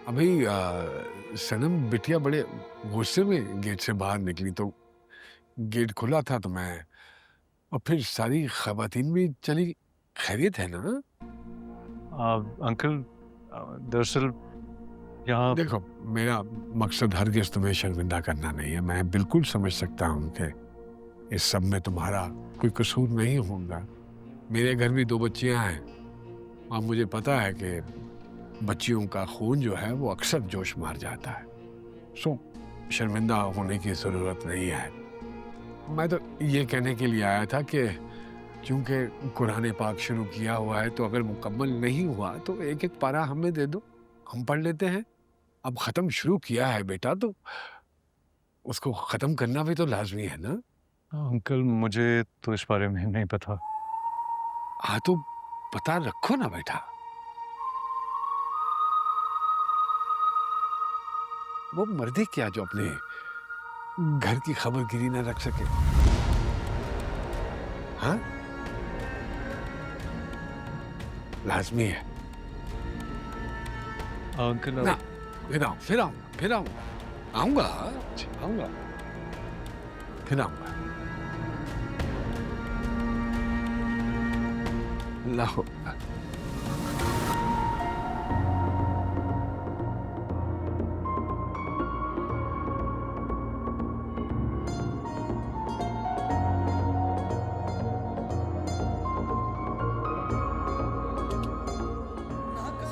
अभी सनम बिटिया बड़े गुस्से में गेट से बाहर निकली तो गेट खुला था तो मैं और फिर सारी खवातीन भी चली। खैरियत है ना? अंकल, दरअसल यहाँ देखो, मेरा मकसद हरगिज तुम्हें शर्मिंदा करना नहीं है। मैं बिल्कुल समझ सकता हूँ कि इस सब में तुम्हारा कोई कसूर नहीं होगा। मेरे घर भी 2 बच्चियां हैं और मुझे पता है कि बच्चियों का खून जो है वो अक्सर जोश मार जाता है। सो शर्मिंदा होने की ज़रूरत नहीं है। मैं तो ये कहने के लिए आया था कि क्योंकि कुरान पाक शुरू किया हुआ है तो अगर मुकम्मल नहीं हुआ तो एक एक पारा हमें दे दो, हम पढ़ लेते हैं। अब ख़त्म शुरू किया है बेटा तो उसको ख़त्म करना भी तो लाजमी है ना? अंकल, मुझे तो इस बारे में नहीं पता। हाँ तो पता रखो ना बेटा। वो मर्दी क्या जो अपने घर की खबरगिरी ना रख सके? हाँ, लाजमी है अंकल, ना। फिर आऊंगा, आऊंगा, आऊंगा, फिर आऊंगा। अल्लाह अकबर।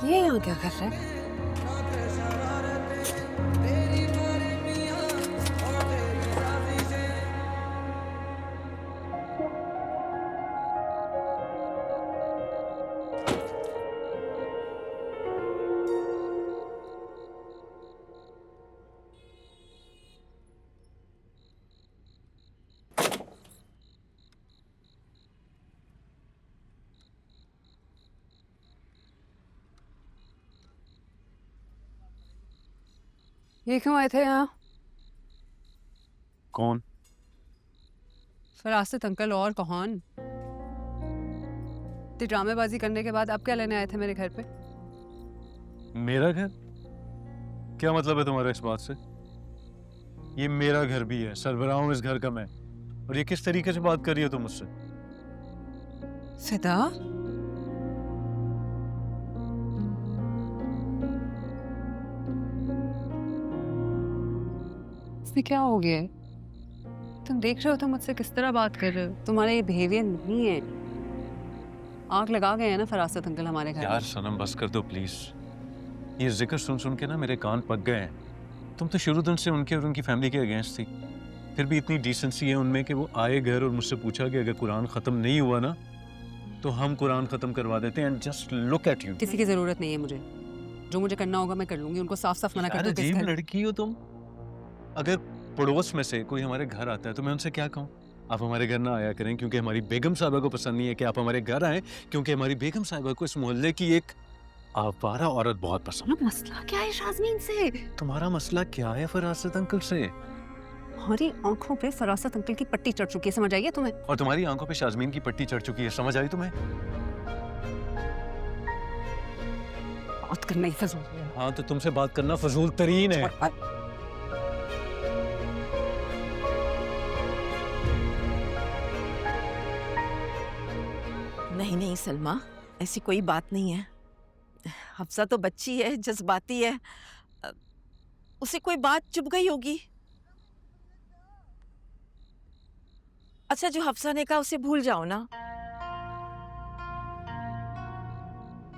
ये यहाँ क्या कर रहा है? ये क्यों आए थे यहाँ? कौन? फरासत अंकल और कौन? तो ड्रामेबाजी करने के बाद अब क्या लेने आए थे मेरे घर पे? मेरा घर? क्या मतलब है तुम्हारा इस बात से? ये मेरा घर भी है, सरबराह हूं इस घर का मैं। और ये किस तरीके से बात कर रही हो तुम मुझसे? फिदा, इसमें क्या हो गया है? तुम देख रहे हो तुम मुझसे किस तरह बात कर रहे हो? तुम्हारा ये बिहेवियर नहीं है। आग लगा गए हैं ना फरासत अंकल हमारे घर यार में। सनम, बस कर दो प्लीज। ये जिक्र सुन सुन के ना मेरे कान पक गए हैं। तुम तो शुरू दिन से उनके और उनकी फैमिली के अगेंस्ट थी। फिर भी इतनी डिसेंसी है उनमें कि वो आए घर और मुझसे पूछा कि अगर कुरान खत्म नहीं हुआ ना तो हम कुरान खत्म करवा देते हैं। And just look at you. किसी की जरूरत नहीं है मुझे। जो मुझे करना होगा मैं कर लूंगी। उनको साफ साफ मना कर यार दो कि इस अजीब घर। लड़की हो तुम। अगर पड़ोस में से कोई हमारे घर आता है तो मैं उनसे क्या कहूँ? आप हमारे घर ना आया करें क्योंकि हमारी बेगम साहिबा को पसंद नहीं है कि आप हमारे घर आए, क्योंकि हमारी बेगम साहिबा को इस मोहल्ले की एक आवारा औरत बहुत पसंद तुम्हारा मसला क्या है शाज़मीन से? है। तुम्हारा मसला क्या है फरासत अंकल से? हमारी आंखों पे फरासत अंकल की पट्टी चढ़ चुकी है, समझ आई है तुम्हें? और तुम्हारी आंखों पे शाजमीन की पट्टी चढ़ चुकी है, समझ आई तुम्हें? बात करना ही फजूल है। हाँ तो तुमसे बात करना फजूल तरीन है। नहीं नहीं सलमा, ऐसी कोई बात नहीं है। हफ्सा तो बच्ची है, जज्बाती है। अ, उसे कोई बात चुभ गई होगी। अच्छा, जो हफ्सा ने कहा उसे भूल जाओ ना।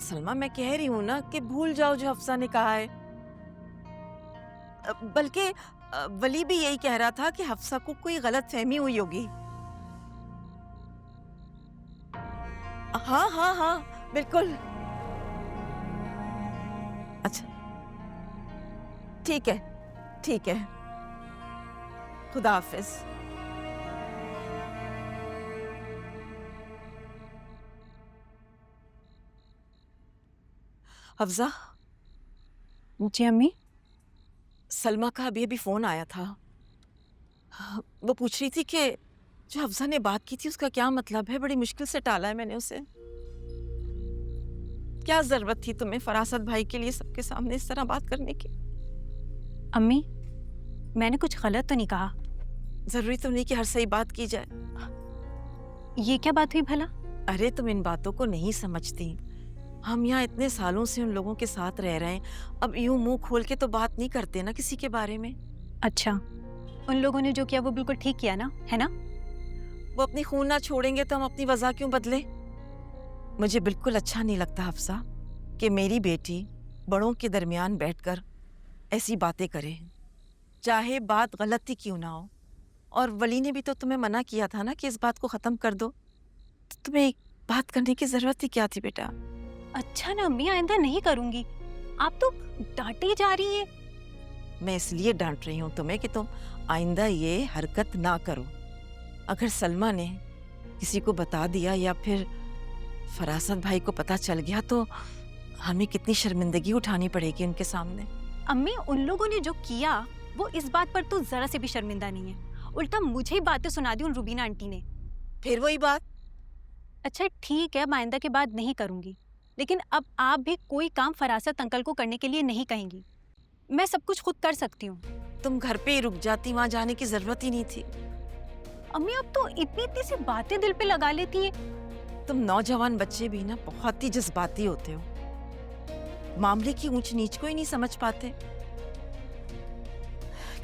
सलमा, मैं कह रही हूं ना कि भूल जाओ जो हफ्सा ने कहा है। बल्कि वली भी यही कह रहा था कि हफ्सा को कोई गलत फहमी हुई होगी। हाँ हाँ हाँ, बिल्कुल। अच्छा, ठीक है, ठीक है। खुदा हाफिज। हफ्जा, जी अम्मी। सलमा का अभी अभी फोन आया था। वो पूछ रही थी कि जो हफ्जा ने बात की थी उसका क्या मतलब है। बड़ी मुश्किल से टाला है मैंने उसे। क्या जरूरत थी तुम्हें फरासत भाई के लिए सबके सामने इस तरह बात करने की? अम्मी, मैंने कुछ गलत तो नहीं कहा? जरूरी तो नहीं कि हर सही बात की जाए। ये क्या बात हुई भला? अरे तुम इन बातों को नहीं समझती। हम यहाँ इतने सालों से उन लोगों के साथ रह रहे हैं, अब यूं मुंह खोल के तो बात नहीं करते ना किसी के बारे में। अच्छा, उन लोगों ने जो किया वो बिल्कुल ठीक किया ना, है ना? वो अपनी खून ना छोड़ेंगे तो हम अपनी वजह क्यों बदले? मुझे बिल्कुल अच्छा नहीं लगता हफ्सा कि मेरी बेटी बड़ों के दरमियान बैठकर ऐसी बातें करे, चाहे बात गलत ही क्यों ना हो। और वली ने भी तो तुम्हें मना किया था ना कि इस बात को खत्म कर दो, तो तुम्हें बात करने की जरूरत ही क्या थी बेटा? अच्छा ना अम्मी, आइंदा नहीं करूंगी। आप तो डांटी जा रही है। मैं इसलिए डांट रही हूँ तुम्हें कि तुम आइंदा ये हरकत ना करो। अगर सलमा ने किसी को बता दिया या फिर फरासत भाई को पता चल गया तो हमें कितनी शर्मिंदगी उठानी पड़ेगी उनके सामने। अम्मी, उन लोगों ने जो किया वो इस बात पर तो जरा से भी शर्मिंदा नहीं है, उल्टा मुझे ही बातें सुना दी उन रुबीना आंटी ने। फिर वही बात। अच्छा ठीक है, आइंदा के बाद नहीं करूंगी, लेकिन अब आप भी कोई काम फरासत अंकल को करने के लिए नहीं कहेंगी। मैं सब कुछ खुद कर सकती हूँ। तुम घर पे ही रुक जाती, वहां जाने की जरूरत ही नहीं थी। अम्मी, अब तो इतनी इतनी सी बातें दिल पे लगा लेती है। तुम नौजवान बच्चे भी ना बहुत ही जज्बाती होते हो, मामले की ऊंच नीच को ही नहीं समझ पाते,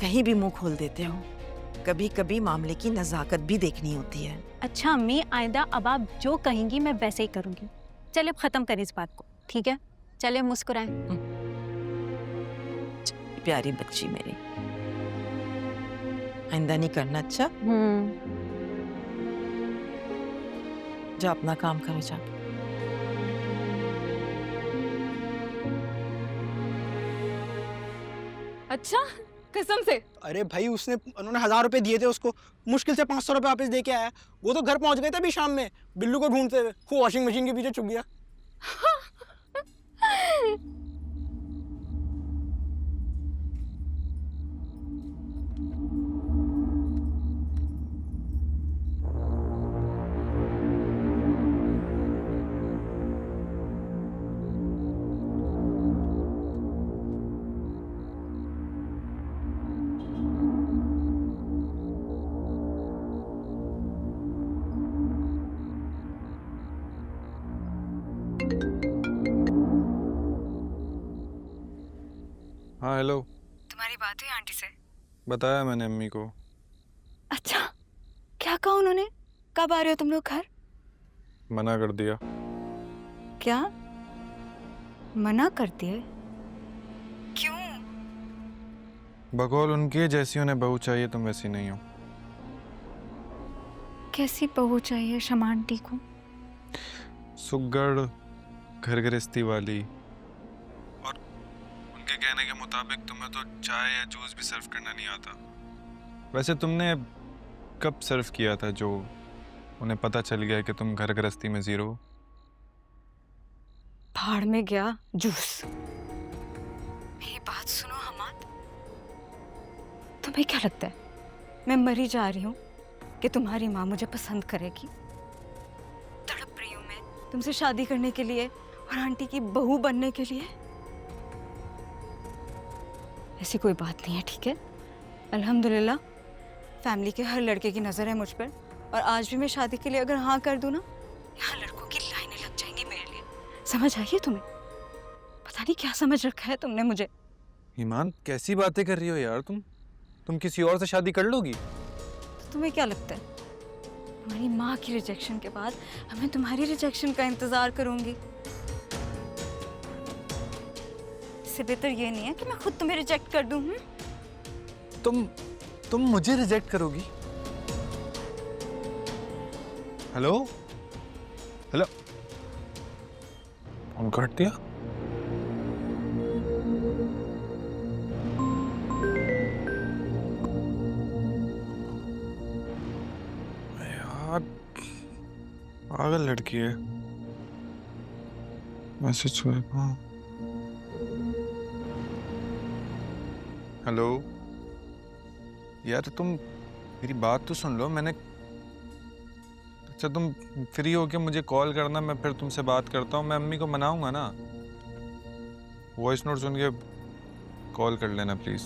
कहीं भी मुंह खोल देते हो। कभी कभी मामले की नजाकत भी देखनी होती है। अच्छा अम्मी, आइंदा अब आप जो कहेंगी मैं वैसे ही करूंगी। चलिए अब खत्म करें इस बात को, ठीक है? चलिए मुस्कुराएं। प्यारी बच्ची मेरी, आइंदा नहीं करना। अच्छा जा अपना काम करो जा। अच्छा, कसम से? अरे भाई उन्होंने 1000 रुपए दिए थे उसको, मुश्किल से 500 रुपए वापस दे के आया। वो तो घर पहुंच गए थे अभी शाम में, बिल्लू को ढूंढते हुए। वो वॉशिंग मशीन के पीछे छुप गया। हाँ हेलो। तुम्हारी बात हुई आंटी से? बताया मैंने अम्मी को। अच्छा, क्या कहा उन्होंने? कब आ रहे हो तुम लोग घर? मना कर दिया। क्या मना कर दिए? क्यों? बकौल उनकी जैसी उन्हें बहू चाहिए, तुम वैसी नहीं हो। कैसी बहू चाहिए शमा आंटी को? सुगड़, घर गृहस्थी वाली, और उनके कहने के मुताबिक तुम्हें तो चाय या जूस भी सर्व करना नहीं आता। वैसे तुमने कब सर्व किया था जो उन्हें पता चल गया कि तुम घर गृहस्थी में जीरो? भाड़ में गया जूस। मेरी बात सुनो हमाद, तुम्हें क्या लगता है मैं मरी जा रही हूँ कि तुम्हारी माँ मुझे पसंद करेगी? तड़प रही हूँ मैं तुमसे शादी करने के लिए और आंटी की बहू बनने के लिए। ऐसी कोई बात नहीं है, ठीक है? अल्हम्दुलिल्लाह फैमिली के हर लड़के की नज़र है मुझ पर, और आज भी मैं शादी के लिए अगर हाँ कर दूँ ना, यहाँ लड़कों की लाइनें लग जाएंगी मेरे लिए। समझ आई है तुम्हें? पता नहीं क्या समझ रखा है तुमने मुझे। ईमान, कैसी बातें कर रही हो यार तुम किसी और से शादी कर लोगी? तो तुम्हें क्या लगता है हमारी माँ की रिजेक्शन के बाद हमें तुम्हारी रिजेक्शन का इंतजार करूंगी? इससे बेहतर ये नहीं है कि मैं खुद तुम्हें रिजेक्ट कर दूं। तुम मुझे रिजेक्ट करोगी? हेलो हेलो, फोन काट दिया। यार पागल लड़की है। मैसेज हुआ। हाँ हेलो यार, तुम मेरी बात तो सुन लो। मैंने अच्छा तुम फ्री हो के मुझे कॉल करना, मैं फिर तुमसे बात करता हूँ। मैं अम्मी को मनाऊंगा ना। वॉइस नोट सुन के कॉल कर लेना प्लीज़।